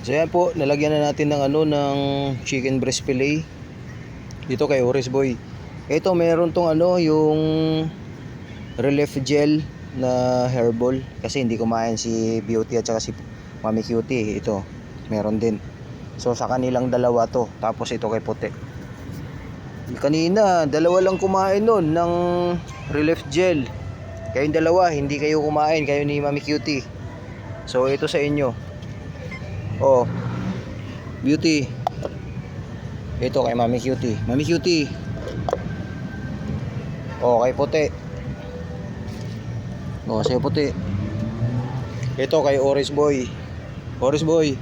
So yan po, nalagyan na natin ng ng chicken breast fillet dito kay Oris Boy. Ito meron tong yung relief gel na herbal kasi hindi kumain si Beauty at saka si Mami Cutie. Ito meron din. So sa kanilang dalawa to. Tapos ito kay Puti. Kanina dalawa lang kumain nun ng relief gel. Kayong dalawa hindi kayo kumain, kayo ni Mami Cutie. So ito sa inyo. Oh, Beauty. Ito kay Mami Cutie. Mami Cutie. Oh, kay Puti. Oh, sa'yo Puti. Ito kay Oris Boy. Oris Boy.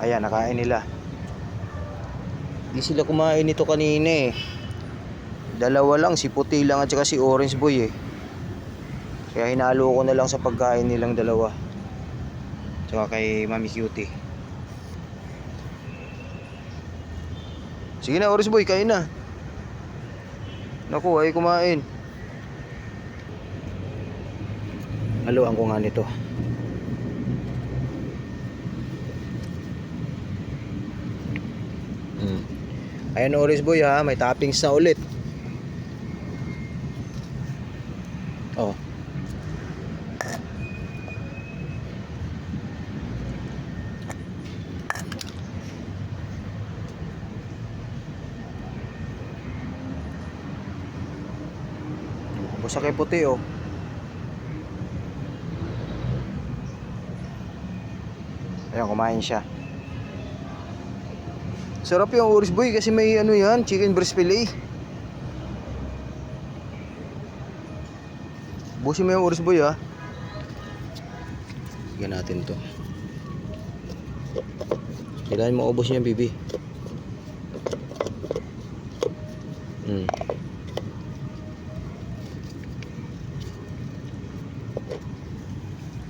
Ayan, nakain nila. Hindi sila kumain nito kanina eh. Dalawa lang, si Puti lang at saka si Orange Boy eh. Kaya hinalo ko na lang sa pagkain nilang dalawa. Tsaka kay Mami Cutie. Sige na Orange Boy, kain na. Naku, ay kumain. Haluan ko nga nito. Ayan Orange Boy ha, may toppings na ulit. Oh. Busa kay Puti oh. Ayan, kumain siya. Sarap yung Orange Boy kasi may yan, chicken breast fillet. Busin mo yung Orange Boy ha. Bigyan natin to. Kailangan mo ubos niya bibi.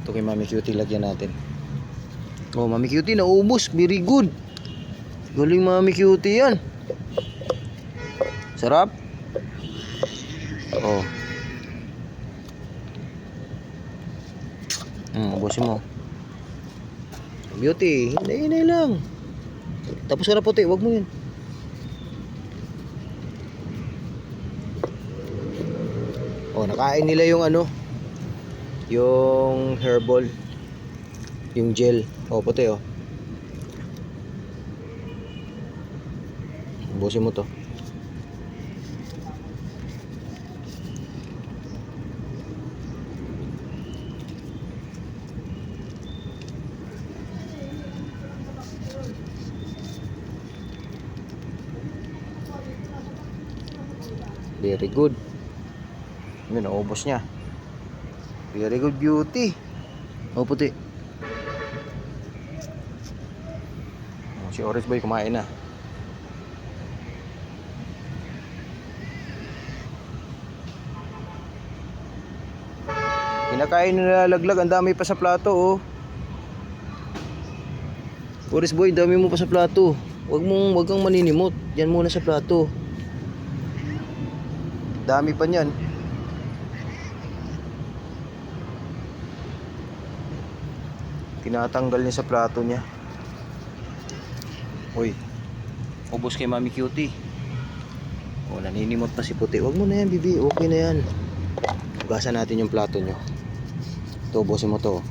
Ito kay Mami Cutie lagyan natin. Oh, Mami Cutie naubos, very good. Galing Mami Cutie yan. Sarap. Oh. Ubusin mo. Beauty, hinay lang. Tapos ka na Puti, wag mo yun. Oh, nakain nila yung yung herbal, yung gel. Oh, Puti oh. Ubusin mo to. Very good. Yun, naubos niya. Very good Beauty. Oh, Puti. Oh, si Orange Boy kumain na. Kinakain nila laglag, ang dami pa sa plato oh. Orange Boy, dami mo pa sa plato. Wag kang maninimot. Yan muna sa plato. Dami pa niyan. Tinatanggal niya sa plato niya. Uy, ubos kay Mami Cutie. Oh, naninimot pa si Puti. Wag mo na yan, bibi. Okay na yan. Hugasan natin yung plato nyo. Ito, ubusin mo to.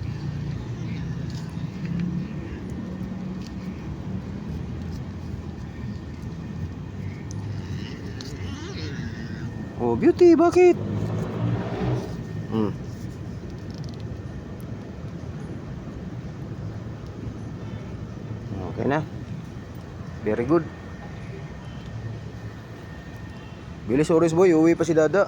Oh, Beauty, bakit? Okay na. Very good. Bilis Orange Boy, uwi pa si Dada.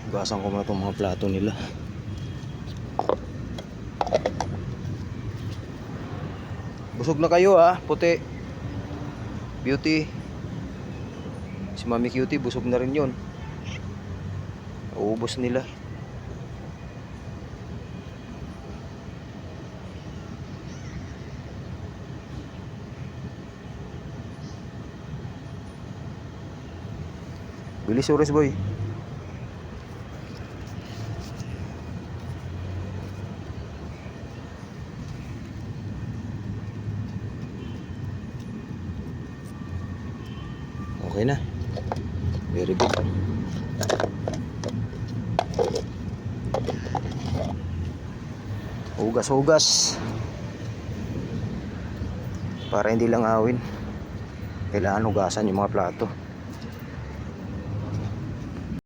Hugasan ko muna itong mga plato nila. Busog na kayo ha, Puti. Beauty. Si Mami Cutie busog na rin yun. Uubos nila. Bilis Ores boy. Okay na. Very good. Hugas-hugas. Para hindi lang awin. Kailangan hugasan yung mga plato.